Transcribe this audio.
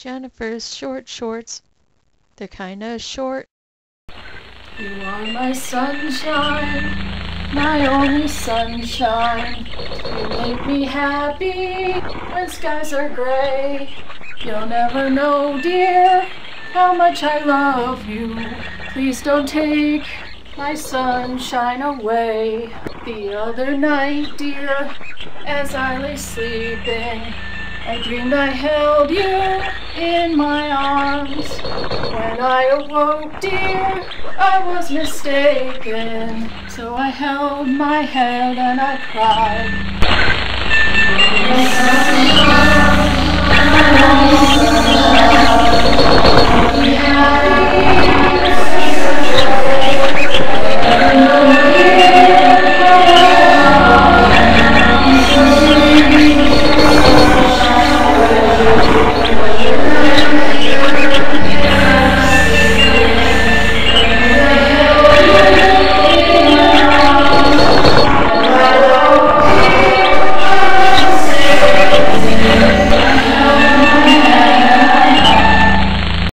Jennifer's short shorts. They're kinda short. You are my sunshine, my only sunshine. You make me happy when skies are gray. You'll never know, dear, how much I love you. Please don't take my sunshine away. The other night, dear, as I lay sleeping, I dreamed I held you in my arms. When I awoke, dear, I was mistaken. So I held my head and I cried.